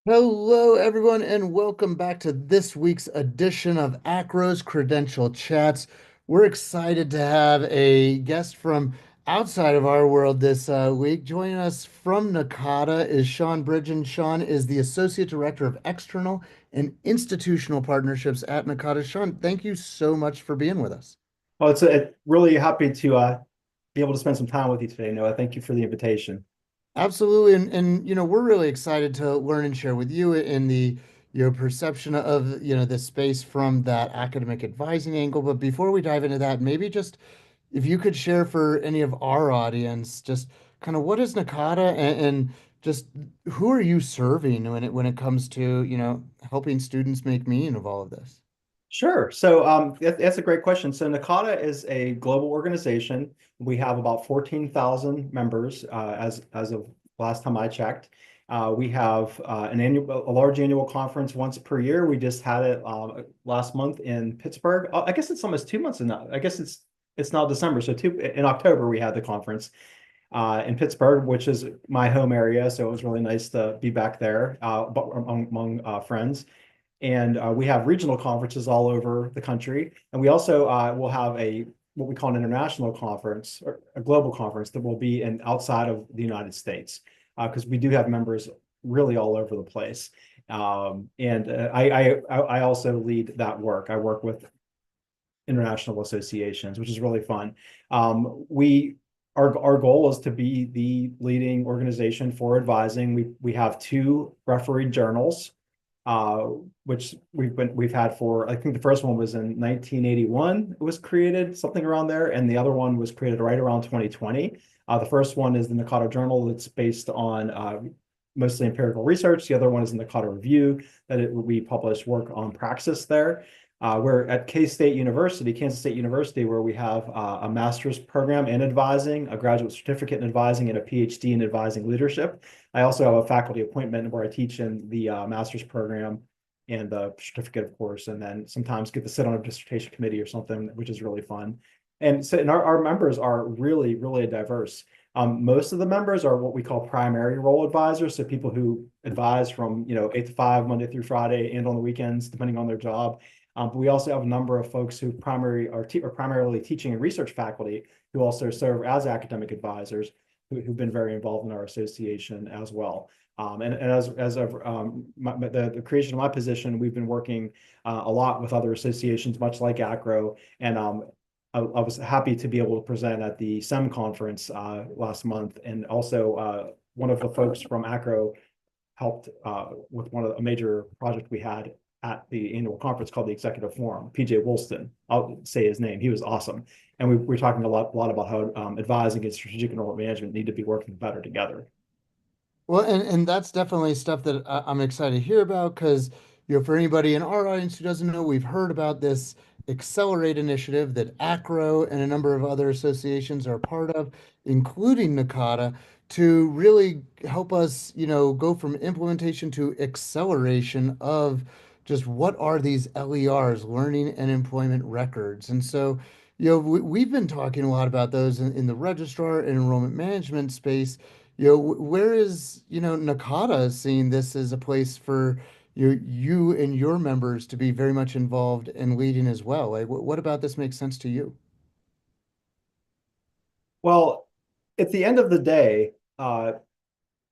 Hello, everyone, and welcome back to this week's edition of AACRAO's Credential Chats. We're excited to have a guest from outside of our world this week. Joining us from NACADA is Sean Bridgen. Sean is the Associate Director of External and Institutional Partnerships at NACADA. Sean, thank you so much for being with us. Well, it's really happy to be able to spend some time with you today, Noah. Thank you for the invitation. Absolutely. And we're really excited to learn and share with you in the your perception of, this space from that academic advising angle. But before we dive into that, maybe just if you could share for any of our audience, just kind of what is NACADA and just who are you serving when it comes to, helping students make meaning of all of this? Sure. So that's a great question. So NACADA is a global organization. We have about 14,000 members as of last time I checked. We have a large annual conference once per year. We just had it last month in Pittsburgh. I guess it's almost 2 months now. I guess it's now December. So in October we had the conference in Pittsburgh, which is my home area. So it was really nice to be back there among friends. And we have regional conferences all over the country. And we also will have what we call an international conference or a global conference that will be outside of the United States because we do have members really all over the place. I also lead that work. I work with international associations, which is really fun. Our goal is to be the leading organization for advising. We have two refereed journals, uh, which we've had for, I think the first one was in 1981. It was created something around there, and the other one was created right around 2020. The first one is the NACADA Journal that's based on mostly empirical research. The other one is in the NACADA Review we publish work on praxis there. We're at K-State University, Kansas State University, where we have a master's program in advising, a graduate certificate in advising, and a PhD in advising leadership. I also have a faculty appointment where I teach in the master's program and the certificate, of course, and then sometimes get to sit on a dissertation committee or something, which is really fun. And our members are really, really diverse. Most of the members are what we call primary role advisors, so people who advise from 8 to 5 Monday through Friday and on the weekends, depending on their job. But we also have a number of folks who are primarily teaching and research faculty who also serve as academic advisors who've been very involved in our association as well. And as of the creation of my position, we've been working a lot with other associations, much like AACRAO. And I was happy to be able to present at the SEM conference last month. And also one of the folks from AACRAO helped with a major project we had at the annual conference called the Executive Forum. PJ Woolston, I'll say his name. He was awesome. And we're talking a lot about how advising and strategic enrollment management need to be working better together. Well, and that's definitely stuff that I'm excited to hear about because, for anybody in our audience who doesn't know, we've heard about this Accelerate initiative that ACRO and a number of other associations are part of, including NACADA, to really help us, go from implementation to acceleration of just what are these LERs, learning and employment records. And so, we've been talking a lot about those in the registrar and enrollment management space. Where is, NACADA seeing this as a place for you and your members to be very much involved and leading as well? Like, what about this makes sense to you? Well, at the end of the day,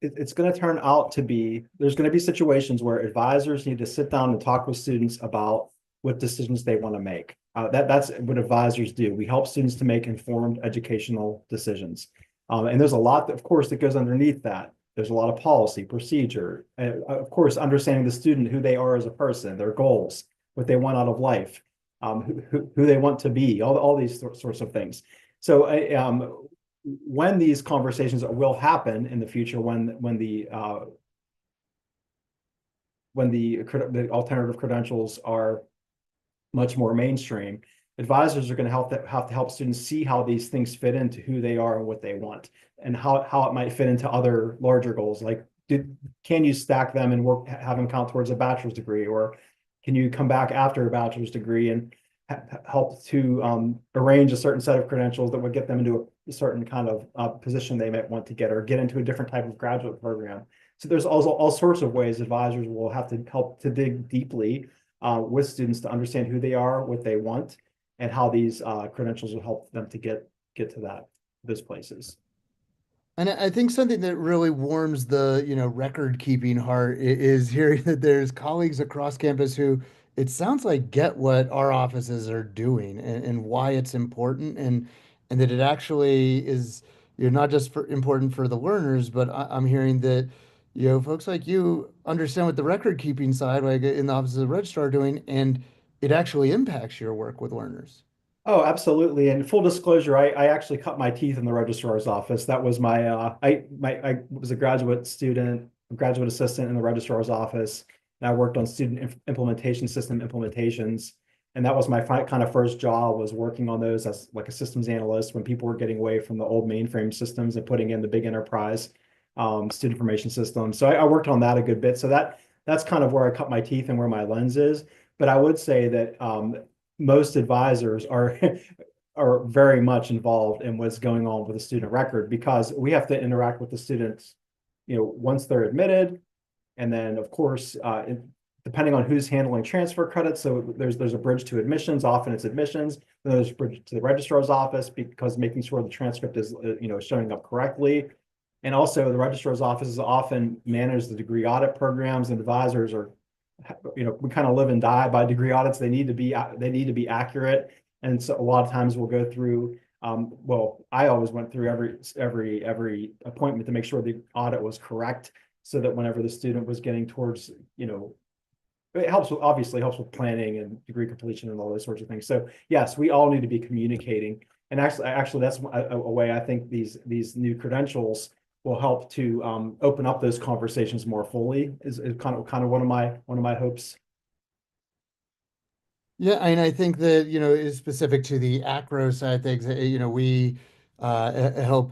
it's going to turn out to be there's going to be situations where advisors need to sit down and talk with students about what decisions they want to make. That's what advisors do. We help students to make informed educational decisions. And there's a lot, of course, that goes underneath that. There's a lot of policy, procedure, of course, understanding the student, who they are as a person, their goals, what they want out of life, who they want to be, all these sorts of things. So when these conversations will happen in the future, when the alternative credentials are much more mainstream, advisors are going to have to help students see how these things fit into who they are and what they want, and how it might fit into other larger goals. Like, can you stack them and have them count towards a bachelor's degree, or can you come back after a bachelor's degree and help to arrange a certain set of credentials that would get them into certain kind of position they might want to get or get into a different type of graduate program. So there's also all sorts of ways advisors will have to help to dig deeply with students to understand who they are, what they want, and how these credentials will help them to get to those places. And I think something that really warms the, record keeping heart is hearing that there's colleagues across campus who it sounds like get what our offices are doing and why it's important and that it actually is, not just important for the learners, but I'm hearing that, folks like you understand what the record keeping side, like in the office of the registrar, are doing, and it actually impacts your work with learners. Oh, absolutely. And full disclosure, I actually cut my teeth in the registrar's office. That was I was a graduate student, graduate assistant in the registrar's office. And I worked on student implementation system implementations. And that was my kind of first job, was working on those as like a systems analyst when people were getting away from the old mainframe systems and putting in the big enterprise student information systems. So I worked on that a good bit. So that's kind of where I cut my teeth and where my lens is. But I would say that most advisors are are very much involved in what's going on with the student record, because we have to interact with the students, once they're admitted, and then of course, depending on who's handling transfer credits, so there's a bridge to admissions. Often it's admissions. Then there's a bridge to the registrar's office, because making sure the transcript is showing up correctly. And also the registrar's offices often manage the degree audit programs, and advisors are, we kind of live and die by degree audits. They need to be accurate. And so a lot of times we'll go through, well, I always went through every appointment to make sure the audit was correct, so that whenever the student was getting towards, it helps with, obviously helps with planning and degree completion and all those sorts of things. So yes, we all need to be communicating. And actually that's a way I think these new credentials will help to open up those conversations more fully, is kind of one of my hopes. Yeah, and I think that, is specific to the AACRAO side of things. We help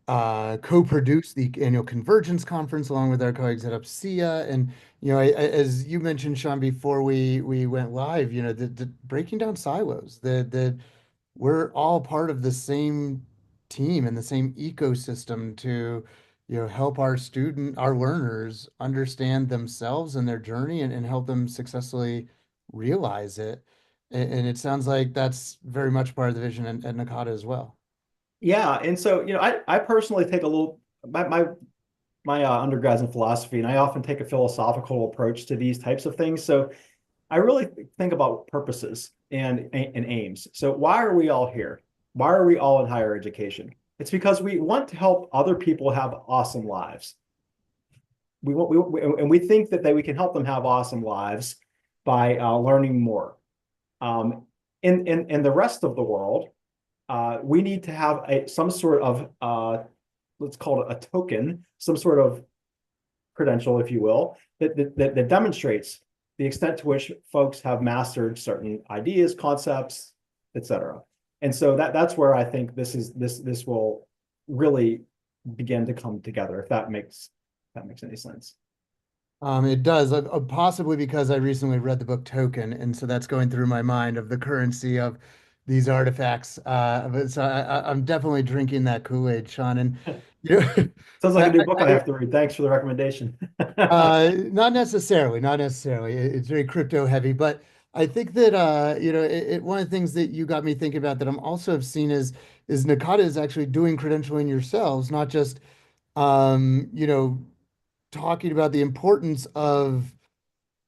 co-produce the annual convergence conference along with our colleagues at UPSIA. And, as you mentioned, Sean, before we went live, the breaking down silos, that we're all part of the same team and the same ecosystem to, help our learners understand themselves and their journey and help them successfully realize it. And it sounds like that's very much part of the vision at Nakata as well. Yeah, and so I personally take a little my undergrad's in philosophy, and I often take a philosophical approach to these types of things. So I really think about purposes and aims. So why are we all here? Why are we all in higher education? It's because we want to help other people have awesome lives. And we think that we can help them have awesome lives by learning more. In the rest of the world, we need to have some sort of let's call it a token, some sort of credential, if you will, that demonstrates the extent to which folks have mastered certain ideas, concepts, etc. And so that's where I think this will really begin to come together, if that makes any sense. It does, possibly because I recently read the book Token, and so that's going through my mind of the currency of these artifacts. But so I'm definitely drinking that Kool-Aid, Sean. And you know, Sounds like a I, new book I I, have to read. Thanks for the recommendation. not necessarily, not necessarily. It's very crypto heavy, but I think that one of the things that you got me thinking about that I'm also have seen is Nakata is actually doing credentialing yourselves, not just um, you know talking about the importance of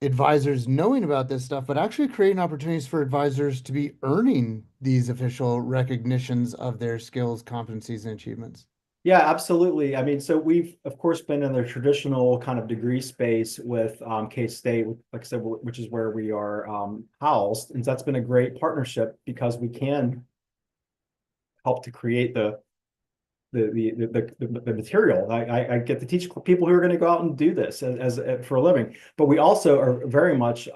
advisors knowing about this stuff, but actually creating opportunities for advisors to be earning these official recognitions of their skills, competencies, and achievements. Yeah, absolutely. I mean, so we've of course been in the traditional kind of degree space with K-State, like I said, which is where we are housed, and that's been a great partnership, because we can help to create the material. I get to teach people who are going to go out and do this for a living, but we also are very much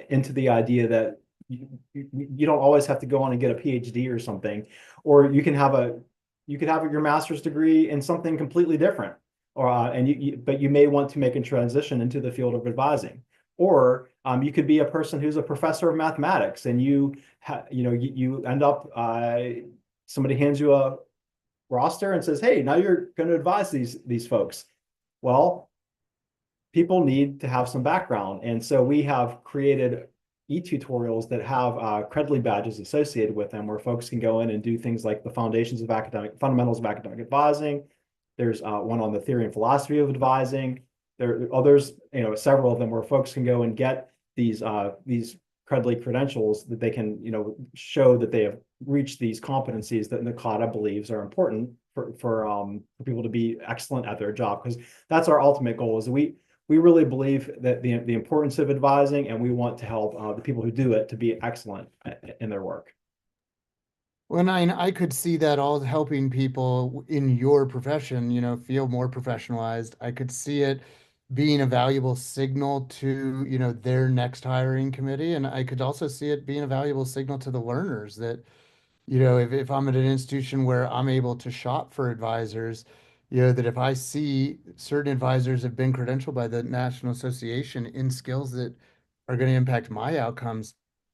into the idea that you don't always have to go on and get a PhD or something, or you could have your master's degree in something completely different, or but you may want to make a transition into the field of advising. Or you could be a person who's a professor of mathematics, and you end up somebody hands you roster and says, hey, now you're going to advise these folks. Well, people need to have some background. And so we have created e-tutorials that have credential badges associated with them where folks can go in and do things like the fundamentals of academic advising. There's one on the theory and philosophy of advising. There are others, several of them where folks can go and get these credentials that they can, show that they have reached these competencies that NACADA believes are important for people to be excellent at their job. Because that's our ultimate goal is we really believe that the importance of advising, and we want to help the people who do it to be excellent in their work. Well, I could see that all helping people in your profession, feel more professionalized. I could see it being a valuable signal to, their next hiring committee. And I could also see it being a valuable signal to the learners that, if I'm at an institution where I'm able to shop for advisors, that if I see certain advisors have been credentialed by the National Association in skills that are going to impact my outcomes,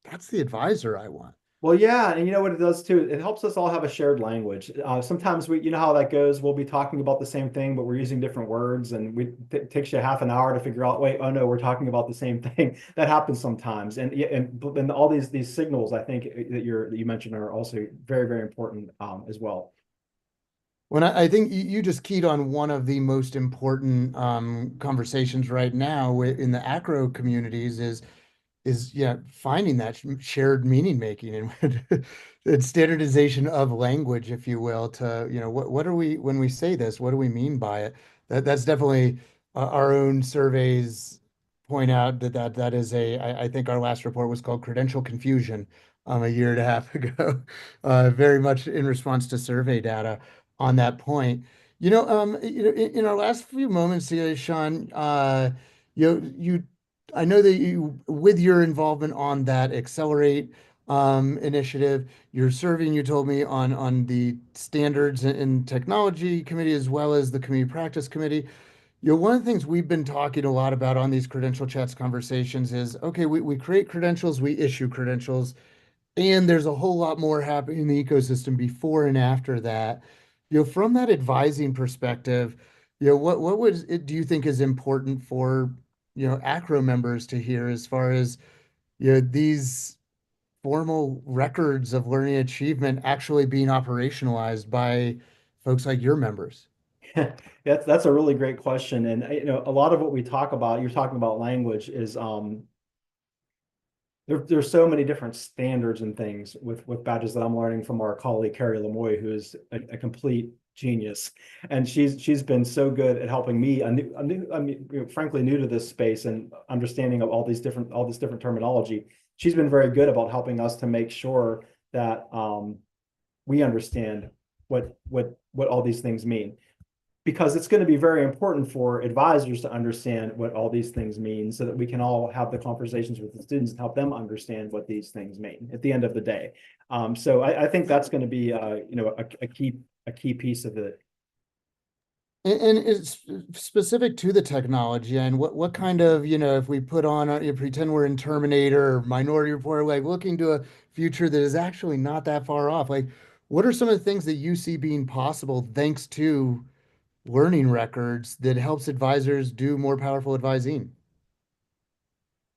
that's the advisor I want. Well, yeah, and you know what it does too? It helps us all have a shared language. Sometimes you know how that goes. We'll be talking about the same thing, but we're using different words, and it takes you half an hour to figure out. Wait, oh no, we're talking about the same thing. That happens sometimes, and all these signals, I think that you mentioned are also very very important as well. When I think you just keyed on one of the most important conversations right now in the AACRAO communities is yeah, finding that shared meaning making and standardization of language, if you will, to, what are we, when we say this, what do we mean by it? That's definitely our own surveys point out that is I think our last report was called Credential Confusion a year and a half ago, very much in response to survey data on that point. In our last few moments here, Sean, you I know that you, with your involvement on that Accelerate initiative, you're serving, you told me, on the standards and technology committee as well as the community practice committee. One of the things we've been talking a lot about on these credential chats conversations is, okay, we create credentials, we issue credentials, and there's a whole lot more happening in the ecosystem before and after that. From that advising perspective, what do you think is important for, ACRO members to hear as far as, these formal records of learning achievement actually being operationalized by folks like your members? That's a really great question, and a lot of what we talk about, you're talking about language, is there's so many different standards and things with badges that I'm learning from our colleague Carrie Lemoy, who is a complete genius, and she's been so good at helping me, I mean, frankly, new to this space and understanding of all this different terminology. She's been very good about helping us to make sure that we understand what all these things mean, because it's going to be very important for advisors to understand what all these things mean so that we can all have the conversations with the students and help them understand what these things mean at the end of the day. So I think that's going to be a key piece of it. And it's specific to the technology and what kind of, if we put on, pretend we're in Terminator or Minority Report, like looking to a future that is actually not that far off, like what are some of the things that you see being possible thanks to learning records that helps advisors do more powerful advising?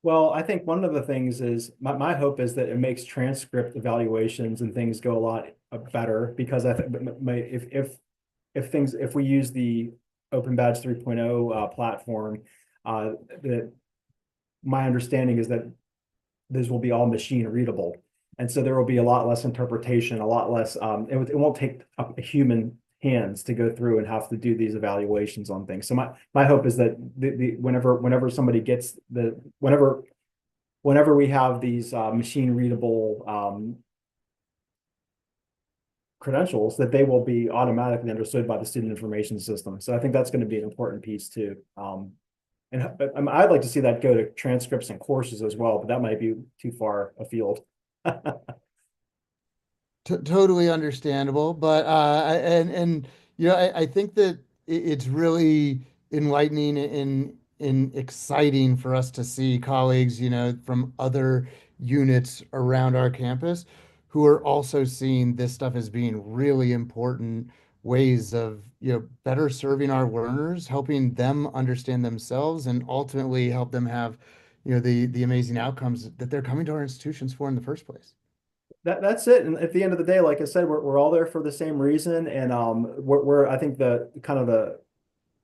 Well, I think one of the things is my hope is that it makes transcript evaluations and things go a lot better, because I think if we use the Open Badge 3.0 platform, that my understanding is that this will be all machine readable. And so there will be a lot less interpretation, a lot less, it won't take a human hands to go through and have to do these evaluations on things. So my hope is that whenever somebody gets whenever we have these machine readable credentials, that they will be automatically understood by the student information system. So I think that's going to be an important piece too. And I'd like to see that go to transcripts and courses as well, but that might be too far afield. Totally understandable, but and I think that it's really enlightening and exciting for us to see colleagues, from other units around our campus who are also seeing this stuff as being really important ways of, better serving our learners, helping them understand themselves, and ultimately help them have, the amazing outcomes that they're coming to our institutions for in the first place. That's it. And at the end of the day, like I said, we're all there for the same reason. And we're I think the kind of the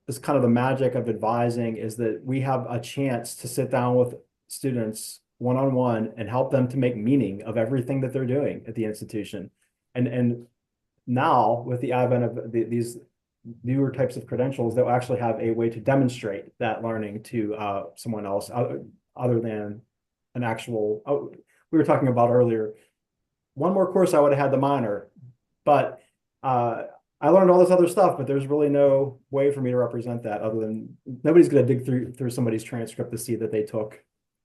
this kind of the magic of advising is that we have a chance to sit down with students one on one and help them to make meaning of everything that they're doing at the institution. And now with the advent of these newer types of credentials, they'll actually have a way to demonstrate that learning to someone else other than an actual. Oh, we were talking about earlier. One more course I would have had the minor, but I learned all this other stuff, but there's really no way for me to represent that other than nobody's going to dig through somebody's transcript to see that they took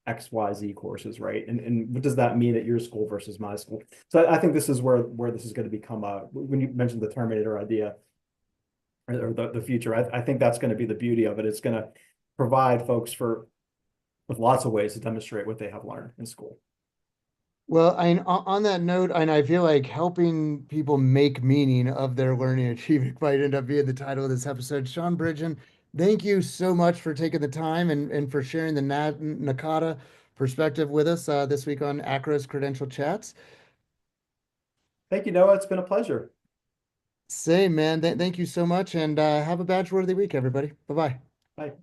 XYZ courses, right? And what does that mean at your school versus my school? So I think this is where this is going to become when you mentioned the Terminator idea or the future, I think that's going to be the beauty of it. It's going to provide folks with lots of ways to demonstrate what they have learned in school. Well, on that note, and I feel like helping people make meaning of their learning achievement might end up being the title of this episode. Sean Bridgen, thank you so much for taking the time and for sharing the Nakata perspective with us this week on AACRAO's Credential Chats. Thank you, Noah. It's been a pleasure. Same, man. Thank you so much, and have a badge-worthy week, everybody. Bye-bye. Bye.